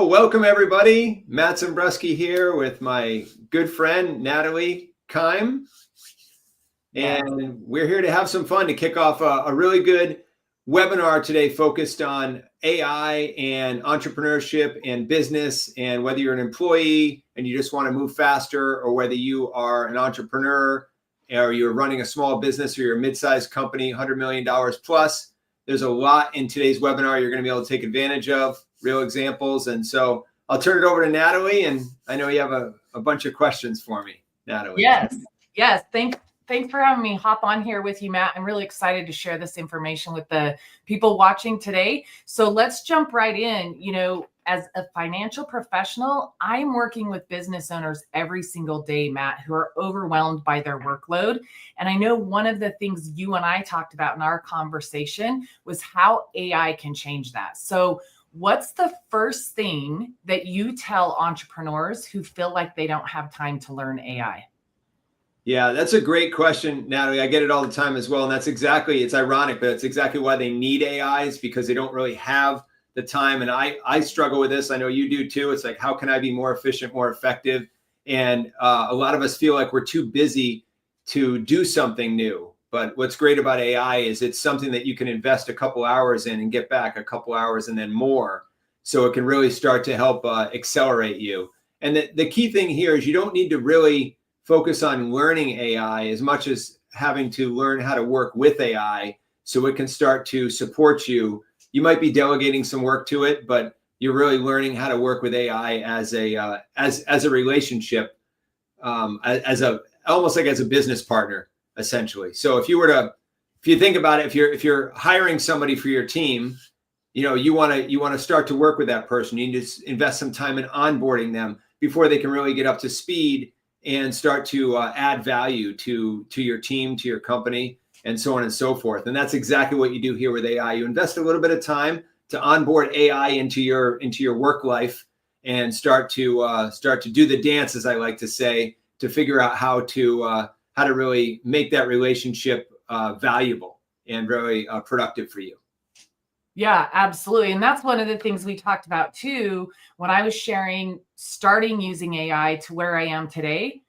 Well, welcome everybody. Matt Zimbrowski here with my good friend, Natalie Keim. And we're here to have some fun to kick off a really good webinar today focused on AI and entrepreneurship and business, and whether you're an employee and you just want to move faster, or whether you are an entrepreneur or you're running a small business or you're a mid-sized company, $100 million plus. There's a lot in today's webinar you're going to be able to take advantage of, real examples. And so I'll turn it over to Natalie, and I know you have a bunch of questions for me, Natalie. Yes. Thanks for having me hop on here with you, Matt. I'm really excited to share this information with the people watching today. So let's jump right in. You know, as a financial professional, I'm working with business owners every single day, Matt, who are overwhelmed by their workload. And I know one of the things you and I talked about in our conversation was how AI can change that. So what's the first thing that you tell entrepreneurs who feel like they don't have time to learn AI? Yeah, that's a great question, Natalie. I get it all the time as well. And it's ironic, but it's exactly why they need AIs, because they don't really have the time. And I struggle with this. I know you do too. It's like, how can I be more efficient, more effective? And a lot of us feel like we're too busy to do something new. But what's great about AI is it's something that you can invest a couple hours in and get back a couple hours and then more. So it can really start to help accelerate you. And the key thing here is you don't need to really focus on learning AI as much as having to learn how to work with AI so it can start to support you. You might be delegating some work to it, but you're really learning how to work with AI as a relationship, almost like as a business partner, essentially. So if you think about it, if you're hiring somebody for your team, you want to start to work with that person. You need to invest some time in onboarding them before they can really get up to speed and start to add value to your team, to your company, and so on and so forth. And that's exactly what you do here with AI. You invest a little bit of time to onboard AI into your work life and start to do the dance, as I like to say, to figure out how to really make that relationship valuable and very productive for you. Yeah, absolutely. And that's one of the things we talked about too, when I was sharing starting using AI to where I am today.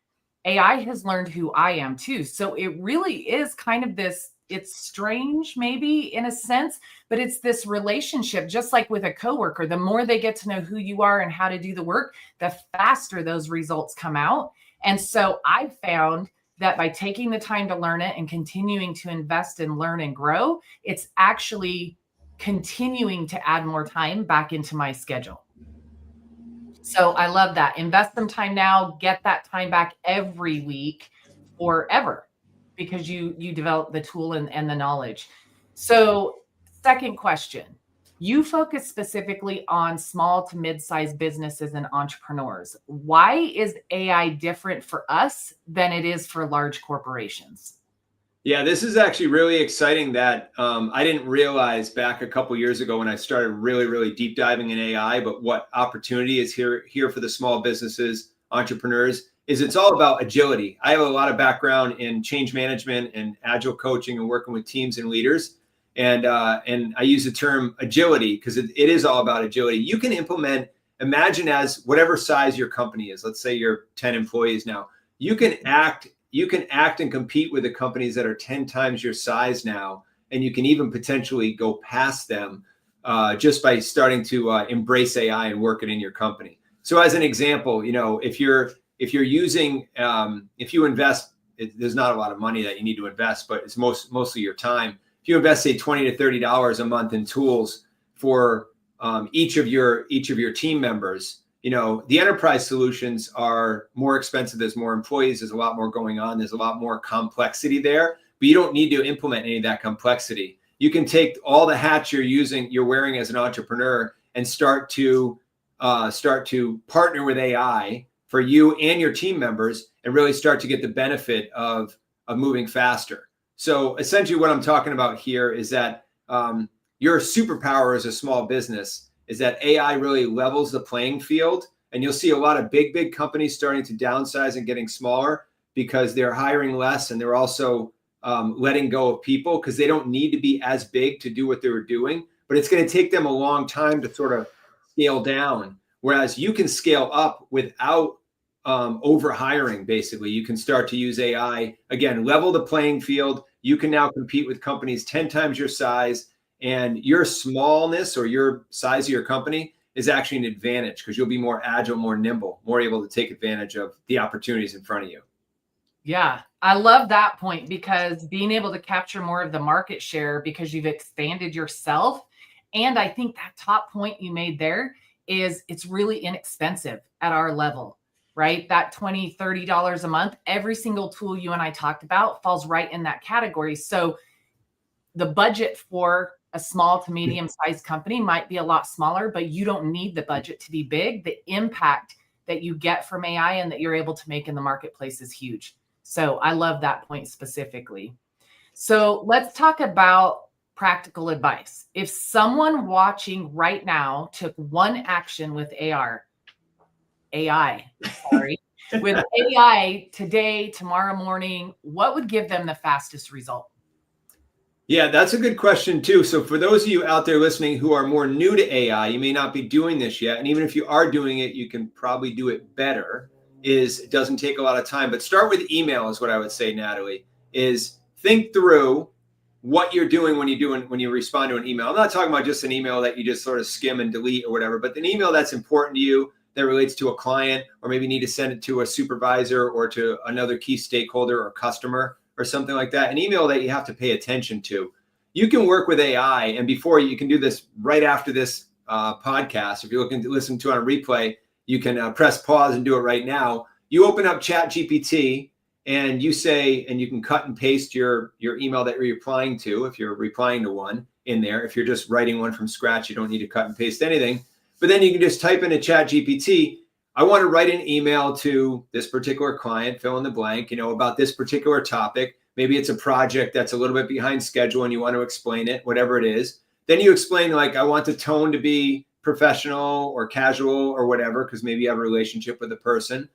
AI has learned who I am too. So it really is kind of this, it's strange maybe in a sense, but it's this relationship, just like with a coworker. The more they get to know who you are and how to do the work, the faster those results come out. And so I found that by taking the time to learn it and continuing to invest and learn and grow, it's actually continuing to add more time back into my schedule. So I love that. Invest some time now, get that time back every week or ever, because you develop the tool and the knowledge. So second question, you focus specifically on small to mid-sized businesses and entrepreneurs. Why is AI different for us than it is for large corporations? Yeah, this is actually really exciting that I didn't realize back a couple years ago when I started really deep diving in AI, but what opportunity is here for the small businesses, entrepreneurs, is it's all about agility. I have a lot of background in change management and agile coaching and working with teams and leaders. And I use the term agility because it is all about agility. You can implement, imagine as whatever size your company is. Let's say you're 10 employees now. You can act and compete with the companies that are 10 times your size now, and you can even potentially go past them just by starting to embrace AI and work it in your company. So as an example, if you invest, there's not a lot of money that you need to invest, but it's mostly your time. If you invest, say, $20 to $30 a month in tools for each of your team members, the enterprise solutions are more expensive. There's more employees. There's a lot more going on. There's a lot more complexity there, but you don't need to implement any of that complexity. You can take all the hats you're wearing as an entrepreneur and start to partner with AI for you and your team members and really start to get the benefit of moving faster. So essentially what I'm talking about here is that your superpower as a small business is that AI really levels the playing field. And you'll see a lot of big companies starting to downsize and getting smaller because they're hiring less, and they're also letting go of people because they don't need to be as big to do what they were doing. But it's going to take them a long time to sort of scale down. Whereas you can scale up without over hiring. Basically, you can start to use AI, again, level the playing field. You can now compete with companies 10 times your size, and your smallness or your size of your company is actually an advantage because you'll be more agile, more nimble, more able to take advantage of the opportunities in front of you. Yeah, I love that point, because being able to capture more of the market share because you've expanded yourself. And I think that top point you made there is it's really inexpensive at our level, right? That $20, $30 a month, every single tool you and I talked about falls right in that category. So the budget for a small to medium sized company might be a lot smaller, but you don't need the budget to be big. The impact that you get from AI and that you're able to make in the marketplace is huge. So I love that point specifically. So let's talk about practical advice. If someone watching right now took one action with with AI today, tomorrow morning, what would give them the fastest result? Yeah, that's a good question too. So for those of you out there listening who are more new to AI, you may not be doing this yet. And even if you are doing it, you can probably do it better. It doesn't take a lot of time, but start with email is what I would say, Natalie, is think through what you're doing when you respond to an email. I'm not talking about just an email that you just sort of skim and delete or whatever, but an email that's important to you, that relates to a client, or maybe need to send it to a supervisor or to another key stakeholder or customer or something like that, an email that you have to pay attention to. You can work with AI, and before you can do this right after this podcast. If you're looking to listen to it on a replay, you can press pause and do it right now. You open up ChatGPT and you say, and you can cut and paste your email that you're replying to, if you're replying to one in there. If you're just writing one from scratch, you don't need to cut and paste anything. But then you can just type into ChatGPT, I want to write an email to this particular client, fill in the blank, about this particular topic. Maybe it's a project that's a little bit behind schedule and you want to explain it, whatever it is. Then you explain, like, I want the tone to be professional or casual or whatever, because maybe you have a relationship with the person.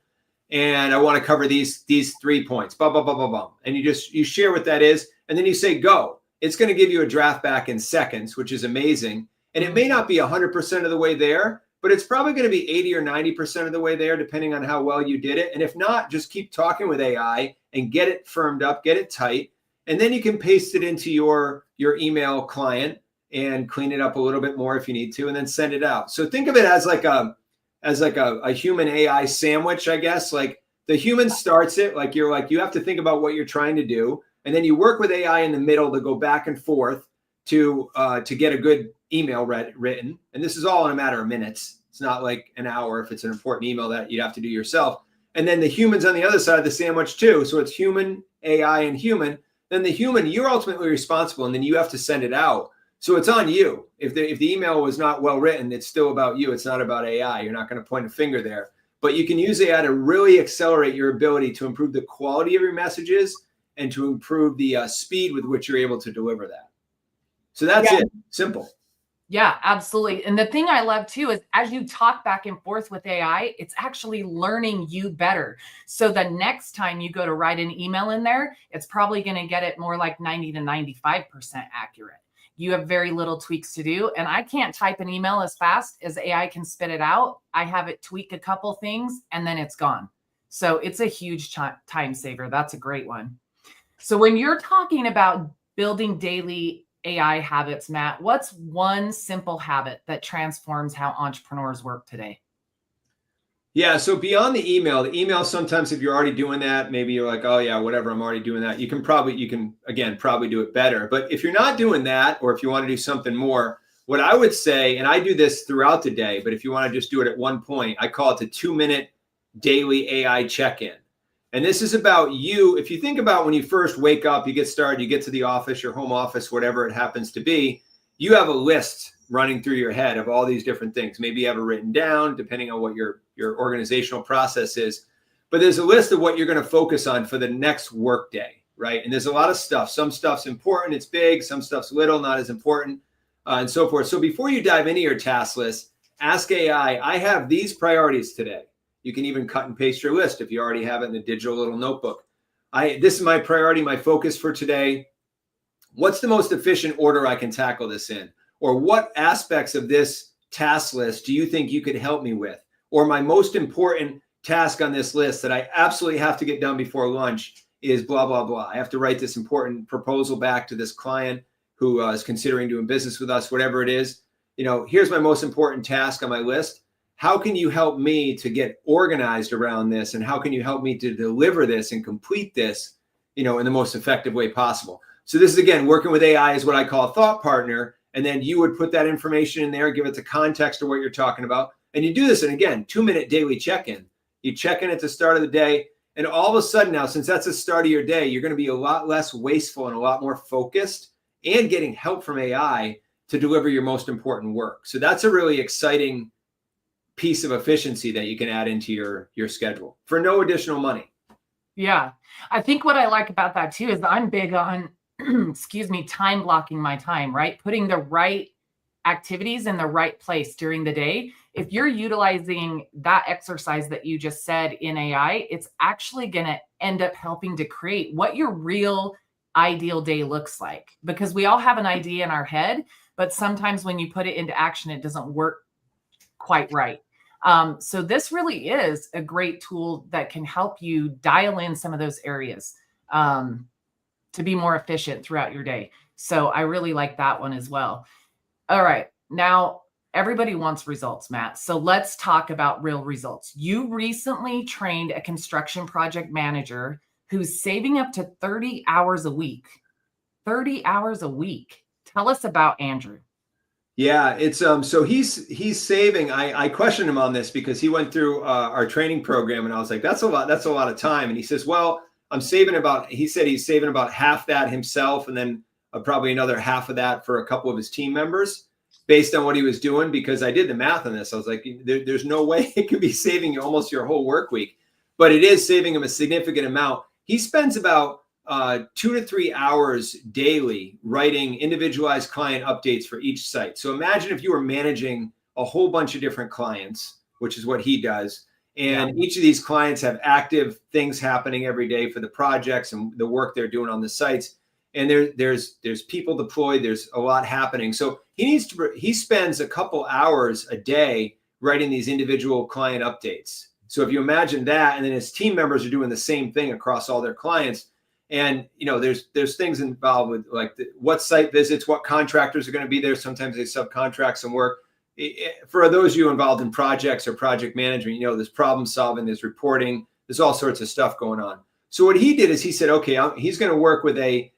And I want to cover these 3 points, blah, blah, blah, blah, blah. And you share what that is. And then you say, go. It's going to give you a draft back in seconds, which is amazing. And it may not be 100% of the way there, but it's probably going to be 80 or 90% of the way there, depending on how well you did it. And if not, just keep talking with AI and get it firmed up, get it tight. And then you can paste it into your email client and clean it up a little bit more if you need to, and then send it out. So think of it as like a human AI sandwich, I guess. Like the human starts it, you have to think about what you're trying to do. And then you work with AI in the middle to go back and forth to get a good email written. And this is all in a matter of minutes. It's not like an hour if it's an important email that you'd have to do yourself. And then the human's on the other side of the sandwich too. So it's human, AI, and human. Then the human, you're ultimately responsible, and then you have to send it out. So it's on you. If the email was not well written, it's still about you. It's not about AI. You're not going to point a finger there. But you can use AI to really accelerate your ability to improve the quality of your messages and to improve the speed with which you're able to deliver that. So that's it. Simple. Yeah, absolutely. And the thing I love too is as you talk back and forth with AI, it's actually learning you better. So the next time you go to write an email in there, it's probably going to get it more like 90 to 95% accurate. You have very little tweaks to do. And I can't type an email as fast as AI can spit it out. I have it tweak a couple things and then it's gone. So it's a huge time saver. That's a great one. So when you're talking about building daily AI habits, Matt, what's one simple habit that transforms how entrepreneurs work today? Yeah, so beyond the email, sometimes if you're already doing that, maybe you're like, oh yeah, whatever, I'm already doing that. You can probably do it better. But if you're not doing that, or if you want to do something more, what I would say, and I do this throughout the day, but if you want to just do it at one point, I call it the 2-minute daily AI check-in. And this is about you. If you think about when you first wake up, you get started, you get to the office, your home office, whatever it happens to be, you have a list running through your head of all these different things. Maybe you have it written down, depending on what your organizational process is. But there's a list of what you're going to focus on for the next work day, right? And there's a lot of stuff. Some stuff's important, it's big. Some stuff's little, not as important, and so forth. So before you dive into your task list, ask AI, I have these priorities today. You can even cut and paste your list if you already have it in a digital little notebook. This is my priority, my focus for today. What's the most efficient order I can tackle this in? Or what aspects of this task list do you think you could help me with? Or my most important task on this list that I absolutely have to get done before lunch is blah, blah, blah. I have to write this important proposal back to this client who is considering doing business with us, whatever it is. Here's my most important task on my list. How can you help me to get organized around this? And how can you help me to deliver this and complete this, in the most effective way possible? So this is, again, working with AI is what I call a thought partner. And then you would put that information in there, give it the context of what you're talking about. And you do this, and again, 2-minute daily check-in. You check in at the start of the day. And all of a sudden now, since that's the start of your day, you're going to be a lot less wasteful and a lot more focused and getting help from AI to deliver your most important work. So that's a really exciting piece of efficiency that you can add into your schedule for no additional money. Yeah. I think what I like about that too is I'm big on, excuse me, time blocking my time, right? Putting the right activities in the right place during the day. If you're utilizing that exercise that you just said in AI, it's actually going to end up helping to create what your real ideal day looks like, because we all have an idea in our head, but sometimes when you put it into action, it doesn't work quite right. So this really is a great tool that can help you dial in some of those areas to be more efficient throughout your day. So I really like that one as well. All right. Now, everybody wants results, Matt. So let's talk about real results. You recently trained a construction project manager who's saving up to 30 hours a week. 30 hours a week. Tell us about Andrew. Yeah, it's so he's saving. I questioned him on this because he went through our training program, and I was like, that's a lot of time. And he says, well, he said he's saving about half that himself, and then probably another half of that for a couple of his team members based on what he was doing, because I did the math on this. I was like, there's no way it could be saving you almost your whole work week, but it is saving him a significant amount. He spends about 2 to 3 hours daily writing individualized client updates for each site. So imagine if you were managing a whole bunch of different clients, which is what he does. And each of these clients have active things happening every day for the projects and the work they're doing on the sites. And there's people deployed. There's a lot happening. So he spends a couple hours a day writing these individual client updates. So if you imagine that, and then his team members are doing the same thing across all their clients. And, there's things involved with like what site visits, what contractors are going to be there. Sometimes they subcontract some work. For those of you involved in projects or project management, there's problem solving, there's reporting, there's all sorts of stuff going on. So what he did is he said, okay, he's going to work with a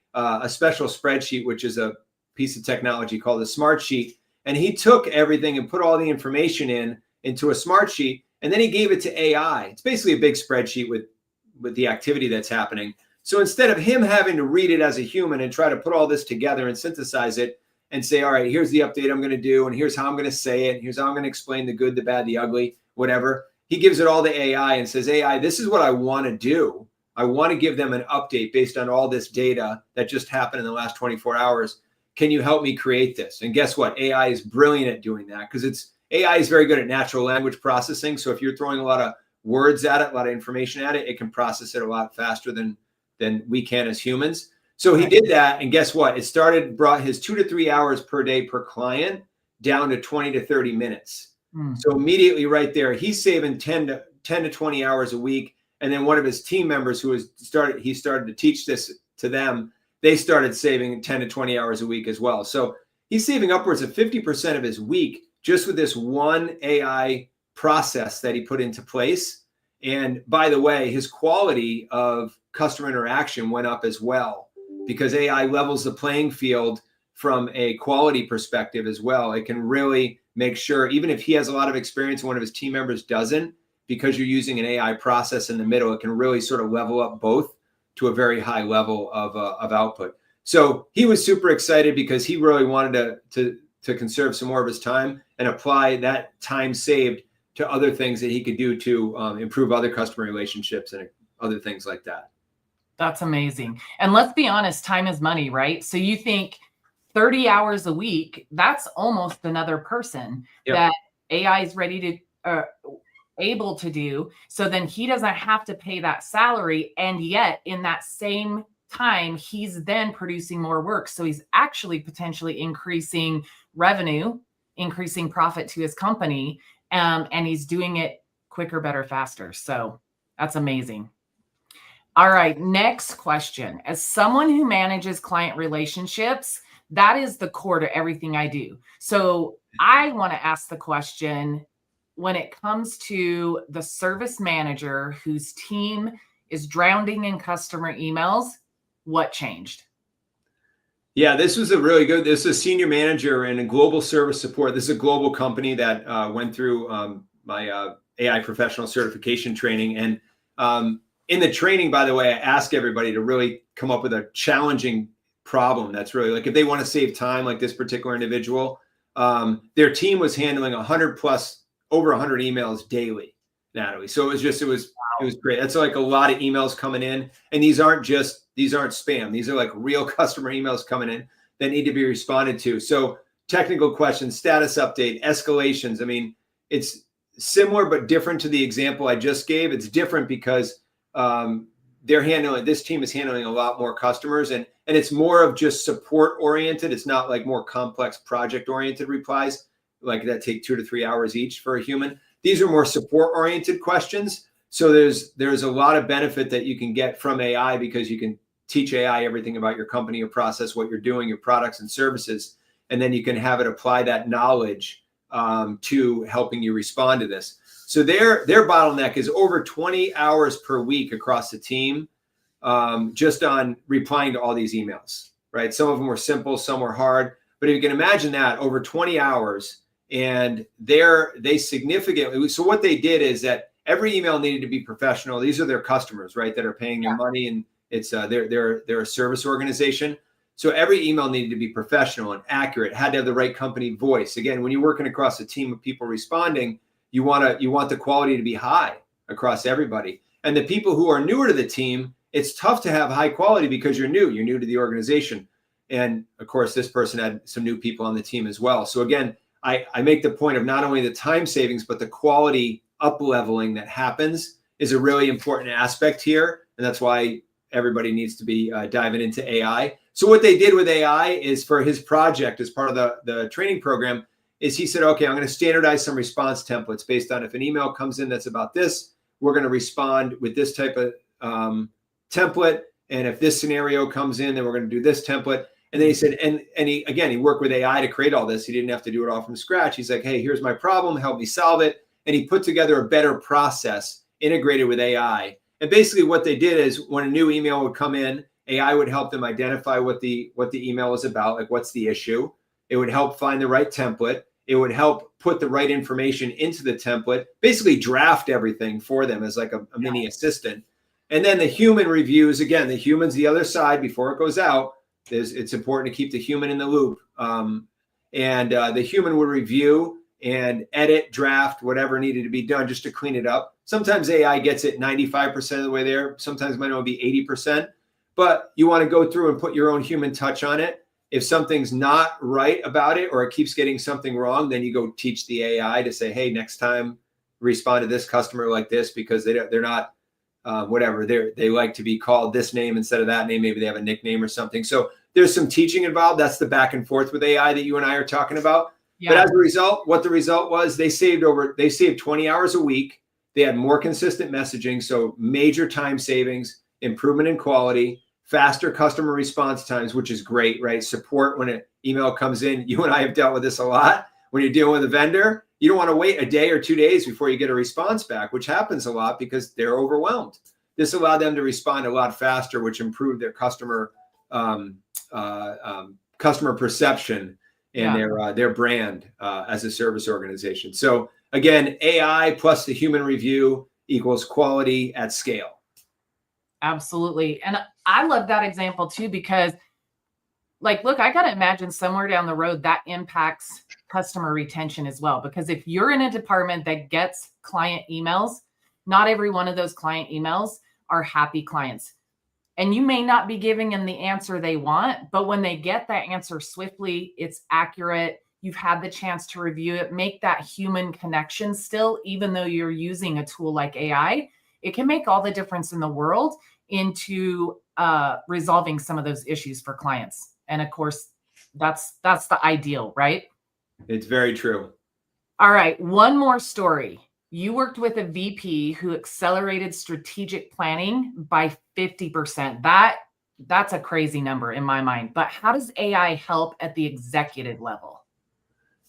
special spreadsheet, which is a piece of technology called a smart sheet. And he took everything and put all the information into a smart sheet. And then he gave it to AI. It's basically a big spreadsheet with the activity that's happening. So instead of him having to read it as a human and try to put all this together and synthesize it and say, all right, here's the update I'm going to do, and here's how I'm going to say it, and here's how I'm going to explain the good, the bad, the ugly, whatever. He gives it all to AI and says, AI, this is what I want to do. I want to give them an update based on all this data that just happened in the last 24 hours. Can you help me create this? And guess what? AI is brilliant at doing that, because AI is very good at natural language processing. So if you're throwing a lot of words at it, a lot of information at it, it can process it a lot faster than we can as humans. So he did that, and guess what? It brought his 2 to 3 hours per day per client down to 20 to 30 minutes. So immediately right there, he's saving 10 to 20 hours a week. And then one of his team members he started to teach this to them. They started saving 10 to 20 hours a week as well. So he's saving upwards of 50% of his week just with this one AI process that he put into place. And by the way, his quality of customer interaction went up as well, because AI levels the playing field from a quality perspective as well. It can really make sure, even if he has a lot of experience and one of his team members doesn't, because you're using an AI process in the middle, it can really sort of level up both to a very high level of output. So he was super excited because he really wanted to conserve some more of his time and apply that time saved to other things that he could do to improve other customer relationships and other things like that. That's amazing. And let's be honest, time is money, right? So you think 30 hours a week, that's almost another person that AI is ready to, able to do. So then he doesn't have to pay that salary. And yet in that same time, he's then producing more work. So he's actually potentially increasing revenue increasing profit to his company. And he's doing it quicker, better, faster. So that's amazing. All right, next question. As someone who manages client relationships, that is the core to everything I do. So I want to ask the question, when it comes to the service manager whose team is drowning in customer emails, what changed? Yeah, this was this is a senior manager in a global service support. This is a global company that went through my AI professional certification training. And in the training, by the way, I ask everybody to really come up with a challenging problem. That's really like, if they want to save time, like this particular individual, their team was handling over 100 emails daily, Natalie. So it was great. That's like a lot of emails coming in. And these aren't spam. These are like real customer emails coming in that need to be responded to. So technical questions, status update, escalations. I mean, it's similar but different to the example I just gave. It's different because this team is handling a lot more customers, and it's more of just support oriented. It's not like more complex project oriented replies like that take 2 to 3 hours each for a human. These are more support oriented questions. So there's a lot of benefit that you can get from AI, because you can teach AI everything about your company, your process, what you're doing, your products and services, and then you can have it apply that knowledge to helping you respond to this. So their bottleneck is over 20 hours per week across the team, just on replying to all these emails, right? Some of them were simple, some were hard, but if you can imagine that, over 20 hours, and they significantly, so what they did is that every email needed to be professional. These are their customers, right, that are paying their money, and it's they're a service organization. So every email needed to be professional and accurate, had to have the right company voice. Again, when you're working across a team of people responding, you want the quality to be high across everybody. And the people who are newer to the team, it's tough to have high quality because you're new to the organization. And of course, this person had some new people on the team as well. So again, I make the point of not only the time savings, but the quality up leveling that happens is a really important aspect here. And that's why everybody needs to be diving into AI. So what they did with AI is, for his project as part of the training program, is he said, okay, I'm going to standardize some response templates based on, if an email comes in that's about this, we're going to respond with this type of template. And if this scenario comes in, then we're going to do this template. And then he said, and he worked with AI to create all this. He didn't have to do it all from scratch. He's like, hey, here's my problem, help me solve it. And he put together a better process integrated with AI. And basically what they did is, when a new email would come in, AI would help them identify what the email is about, like what's the issue. It would help find the right template. It would help put the right information into the template, basically draft everything for them as like a mini assistant. And then the human reviews, again, the human's the other side before it goes out. It's important to keep the human in the loop. And the human would review and edit, draft, whatever needed to be done just to clean it up. Sometimes AI gets it 95% of the way there. Sometimes it might only be 80%. But you want to go through and put your own human touch on it. If something's not right about it, or it keeps getting something wrong, then you go teach the AI to say, hey, next time respond to this customer like this, because they're not whatever. They like to be called this name instead of that name. Maybe they have a nickname or something. So there's some teaching involved. That's the back and forth with AI that you and I are talking about. Yeah. But as a result, what the result was, they saved 20 hours a week. They had more consistent messaging. So major time savings, improvement in quality, faster customer response times, which is great, right? Support when an email comes in. You and I have dealt with this a lot. When you're dealing with a vendor, you don't want to wait a day or 2 days before you get a response back, which happens a lot because they're overwhelmed. This allowed them to respond a lot faster, which improved their customer perception and their brand as a service organization. So again, AI plus the human review equals quality at scale. Absolutely. And I love that example too, because look, I got to imagine somewhere down the road that impacts customer retention as well. Because if you're in a department that gets client emails, not every one of those client emails are happy clients. And you may not be giving them the answer they want, but when they get that answer swiftly, it's accurate, you've had the chance to review it, make that human connection still, even though you're using a tool like AI, it can make all the difference in the world into resolving some of those issues for clients. And of course, that's the ideal, right? It's very true. All right, one more story. You worked with a VP who accelerated strategic planning by 50%. That's a crazy number in my mind. But how does AI help at the executive level?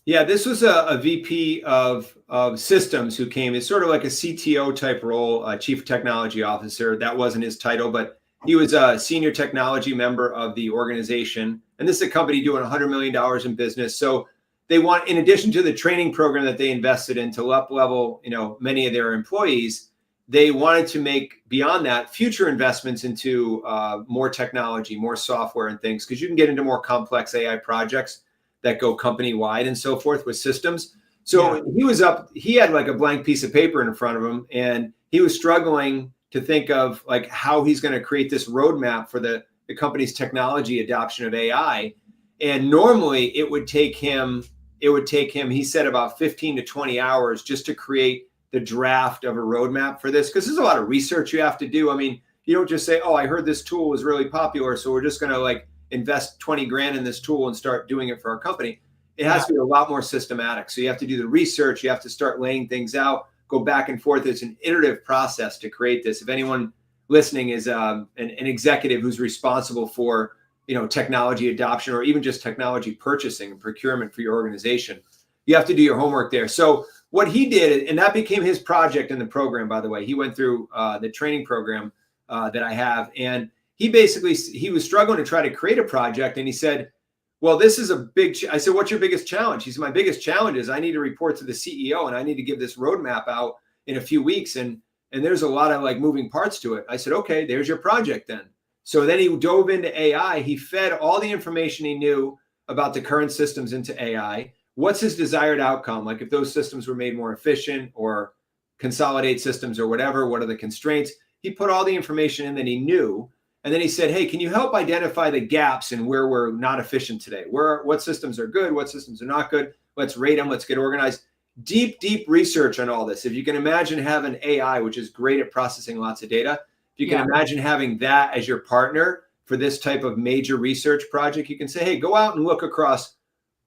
Yeah, this was a VP of systems who came. It's sort of like a CTO type role, Chief Technology Officer. That wasn't his title, but he was a senior technology member of the organization. And this is a company doing $100 million in business. So they want, in addition to the training program that they invested in to up level, many of their employees, they wanted to make beyond that future investments into more technology, more software and things, because you can get into more complex AI projects that go company wide and so forth with systems. So he had like a blank piece of paper in front of him, and he was struggling to think of like how he's going to create this roadmap for the company's technology adoption of AI. And normally it would take him, he said, about 15 to 20 hours just to create the draft of a roadmap for this, because there's a lot of research you have to do. I mean, you don't just say, oh, I heard this tool was really popular, so we're just going to like invest 20 grand in this tool and start doing it for our company. It has to be a lot more systematic. So you have to do the research, you have to start laying things out, go back and forth. It's an iterative process to create this. If anyone listening is an executive who's responsible for technology adoption or even just technology purchasing and procurement for your organization, you have to do your homework there. So what he did, and that became his project in the program, by the way, he went through the training program that I have, and he was struggling to try to create a project, and he said, well, this is a big, I said, what's your biggest challenge? He said, my biggest challenge is I need to report to the CEO and I need to give this roadmap out in a few weeks. And there's a lot of like moving parts to it. I said, okay, there's your project then. So then he dove into AI. He fed all the information he knew about the current systems into AI. What's his desired outcome? Like if those systems were made more efficient or consolidate systems or whatever, what are the constraints? He put all the information in that he knew. And then he said, hey, can you help identify the gaps in where we're not efficient today? What systems are good? What systems are not good? Let's rate them. Let's get organized. Deep research on all this. If you can imagine having AI, which is great at processing lots of data, if you can imagine having that as your partner for this type of major research project, you can say, hey, go out and look across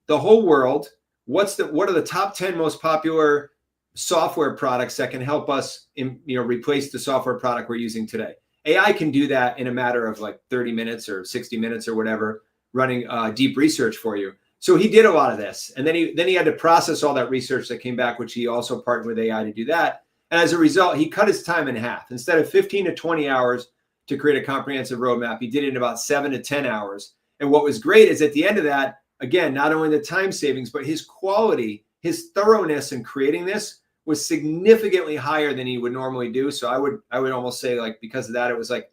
the whole world. What are the top 10 most popular software products that can help us replace the software product we're using today? AI can do that in a matter of like 30 minutes or 60 minutes or whatever, running deep research for you. So he did a lot of this. And then he had to process all that research that came back, which he also partnered with AI to do that. And as a result, he cut his time in half. Instead of 15 to 20 hours to create a comprehensive roadmap, he did it in about 7 to 10 hours. And what was great is at the end of that, again, not only the time savings, but his quality, his thoroughness in creating this was significantly higher than he would normally do. So I would almost say, like, because of that, it was like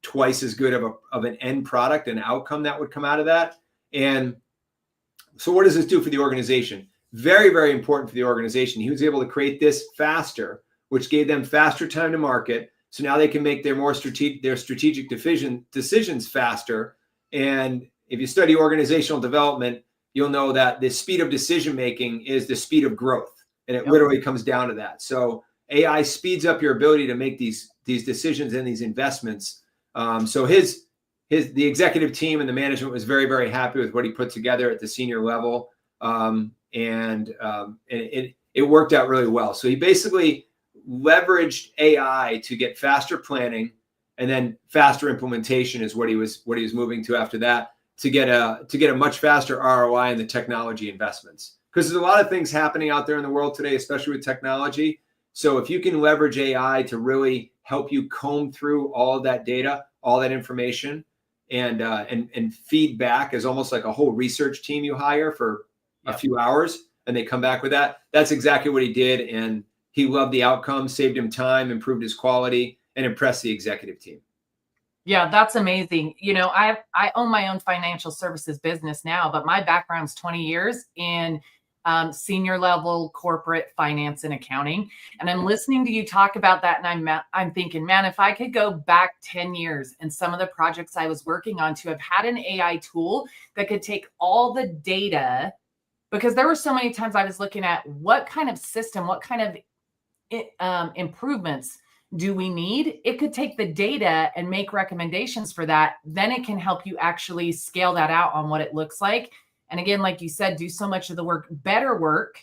twice as good of an end product and outcome that would come out of that. And so what does this do for the organization? Very, very important for the organization. He was able to create this faster, which gave them faster time to market. So now they can make their strategic decisions faster. And if you study organizational development, you'll know that the speed of decision making is the speed of growth. And it literally comes down to that. So AI speeds up your ability to make these decisions and these investments. So the executive team and the management was very, very happy with what he put together at the senior level. And it worked out really well. So he basically leveraged AI to get faster planning, and then faster implementation is what he was moving to after that, to get a much faster ROI in the technology investments. Because there's a lot of things happening out there in the world today, especially with technology. So if you can leverage AI to really help you comb through all of that data, all that information, and feed back as almost like a whole research team you hire for a few hours, and they come back with that. That's exactly what he did, and he loved the outcome, saved him time, improved his quality, and impressed the executive team. Yeah, that's amazing. I own my own financial services business now, but my background's 20 years in senior level corporate finance and accounting. And I'm listening to you talk about that, and I'm thinking, man, if I could go back 10 years and some of the projects I was working on to have had an AI tool that could take all the data, because there were so many times I was looking at what kind of system, what kind of improvements do we need? It could take the data and make recommendations for that. Then it can help you actually scale that out on what it looks like. And again, like you said, do so much of the work, better work,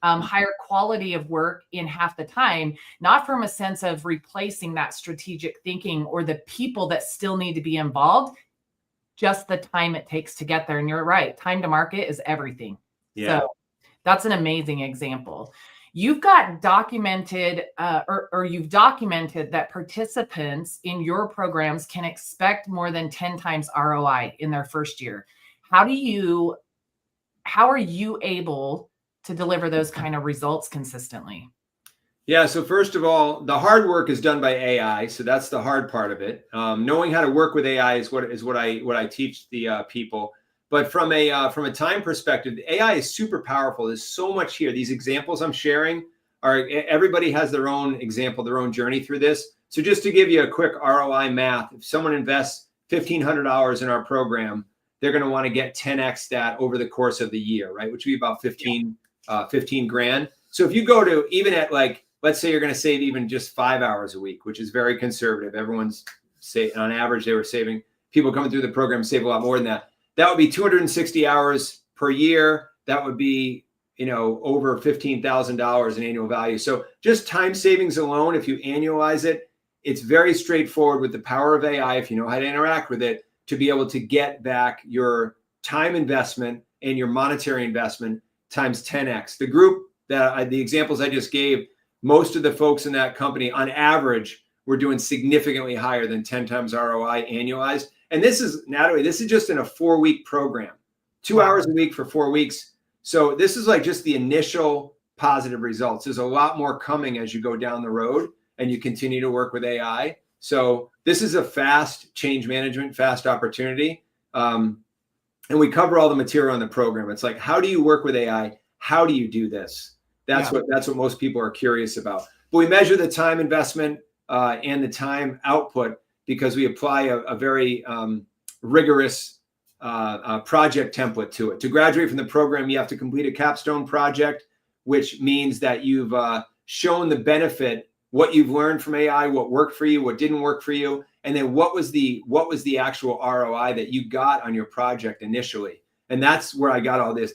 higher quality of work in half the time, not from a sense of replacing that strategic thinking or the people that still need to be involved, just the time it takes to get there. And you're right, time to market is everything. Yeah. So that's an amazing example. You've got documented, or you've documented that participants in your programs can expect more than 10 times ROI in their first year. How are you able to deliver those kind of results consistently? Yeah. So first of all, the hard work is done by AI. So that's the hard part of it. Knowing how to work with AI is what I teach the people. But from a time perspective, AI is super powerful. There's so much here. These examples I'm sharing everybody has their own example, their own journey through this. So just to give you a quick ROI math, if someone invests $1,500 in our program, they're going to want to get 10x that over the course of the year, right? Which would be about 15 grand. So if you go to even at like, let's say you're going to save even just 5 hours a week, which is very conservative. Everyone's on average, they were saving, people coming through the program save a lot more than that. That would be 260 hours per year. That would be, over $15,000 in annual value. So just time savings alone, if you annualize it, it's very straightforward with the power of AI, if you know how to interact with it, to be able to get back your time investment and your monetary investment times 10x. The group the examples I just gave, most of the folks in that company on average were doing significantly higher than 10 times ROI annualized. And this is, Natalie, this is just in a 4-week program, 2 hours a week for 4 weeks. So this is like just the initial positive results. There's a lot more coming as you go down the road and you continue to work with AI. So this is a fast change management, fast opportunity. And we cover all the material in the program. It's like, how do you work with AI? How do you do this? That's what most people are curious about. But we measure the time investment and the time output because we apply a very rigorous project template to it. To graduate from the program, you have to complete a capstone project, which means that you've shown the benefit, what you've learned from AI, what worked for you, what didn't work for you, and then what was the actual ROI that you got on your project initially. And that's where I got all this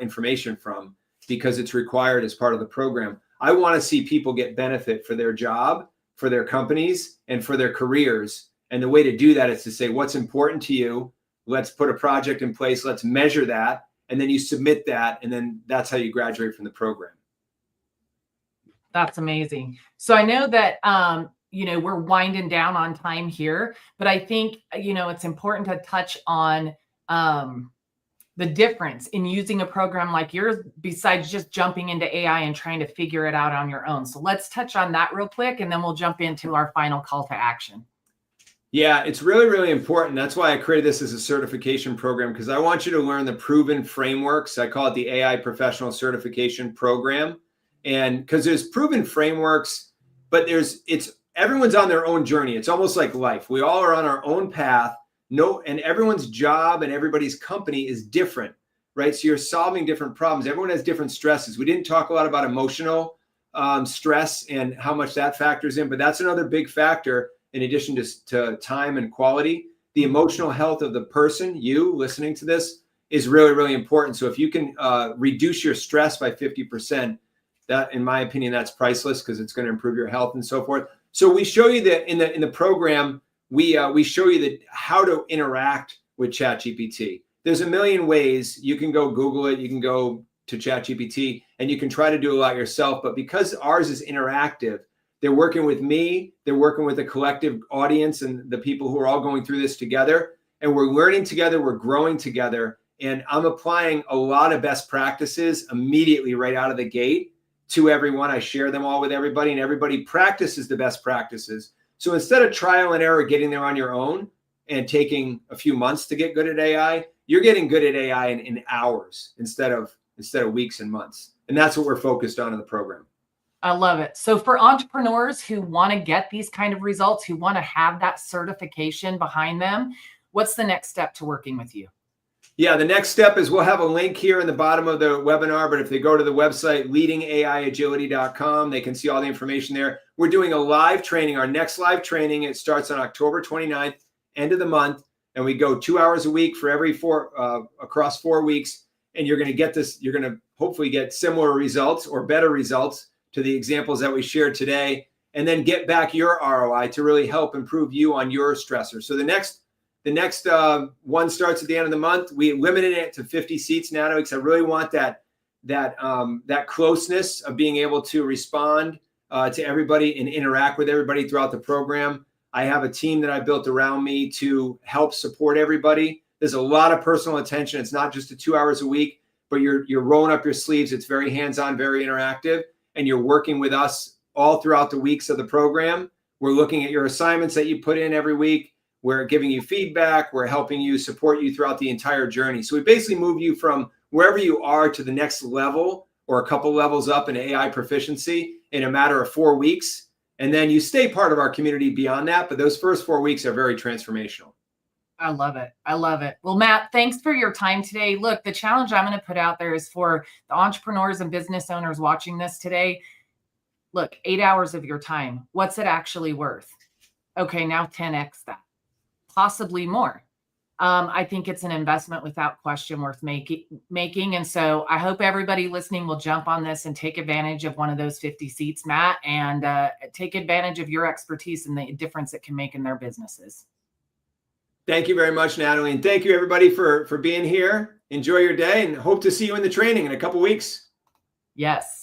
information from, because it's required as part of the program. I want to see people get benefit for their job, for their companies, and for their careers. And the way to do that is to say, what's important to you? Let's put a project in place. Let's measure that. And then you submit that. And then that's how you graduate from the program. That's amazing. So I know that, we're winding down on time here, but I think, it's important to touch on the difference in using a program like yours, besides just jumping into AI and trying to figure it out on your own. So let's touch on that real quick, and then we'll jump into our final call to action. Yeah, it's really, really important. That's why I created this as a certification program, because I want you to learn the proven frameworks. I call it the AI Professional Certification Program. And because there's proven frameworks, but everyone's on their own journey. It's almost like life. We all are on our own path. And everyone's job and everybody's company is different, right? So you're solving different problems. Everyone has different stresses. We didn't talk a lot about emotional stress and how much that factors in, but that's another big factor in addition to time and quality. The emotional health of the person, you listening to this, is really, really important. So if you can reduce your stress by 50%, that, in my opinion, that's priceless, because it's going to improve your health and so forth. So we show you that in the program, we show you how to interact with ChatGPT. There's a million ways. You can go Google it. You can go to ChatGPT, and you can try to do a lot yourself. But because ours is interactive, they're working with me. They're working with a collective audience and the people who are all going through this together. And we're learning together. We're growing together. And I'm applying a lot of best practices immediately right out of the gate to everyone. I share them all with everybody, and everybody practices the best practices. So instead of trial and error, getting there on your own and taking a few months to get good at AI, you're getting good at AI in hours instead of weeks and months. And that's what we're focused on in the program. I love it. So for entrepreneurs who want to get these kind of results, who want to have that certification behind them, what's the next step to working with you? Yeah, the next step is we'll have a link here in the bottom of the webinar, but if they go to the website, leadingaiagility.com, they can see all the information there. We're doing a live training. Our next live training, it starts on October 29th, end of the month, and we go 2 hours a week for across 4 weeks. and you're going to get this, you're going to hopefully get similar results or better results to the examples that we shared today, and then get back your ROI to really help improve you on your stressor. So the next one starts at the end of the month. We limited it to 50 seats now because I really want that closeness of being able to respond to everybody and interact with everybody throughout the program. I have a team that I built around me to help support everybody. There's a lot of personal attention. It's not just the 2 hours a week, but you're rolling up your sleeves. It's very hands-on, very interactive, and you're working with us all throughout the weeks of the program. We're looking at your assignments that you put in every week. We're giving you feedback. We're helping you, support you throughout the entire journey. So we basically move you from wherever you are to the next level or a couple levels up in AI proficiency in a matter of 4 weeks. And then you stay part of our community beyond that. But those first 4 weeks are very transformational. I love it. I love it. Well, Matt, thanks for your time today. Look, the challenge I'm going to put out there is for the entrepreneurs and business owners watching this today. Look, 8 hours of your time. What's it actually worth? Okay, now 10x that, possibly more. I think it's an investment without question worth making. And so I hope everybody listening will jump on this and take advantage of one of those 50 seats, Matt, and take advantage of your expertise and the difference it can make in their businesses. Thank you very much, Natalie. And thank you, everybody, for being here. Enjoy your day and hope to see you in the training in a couple weeks. Yes.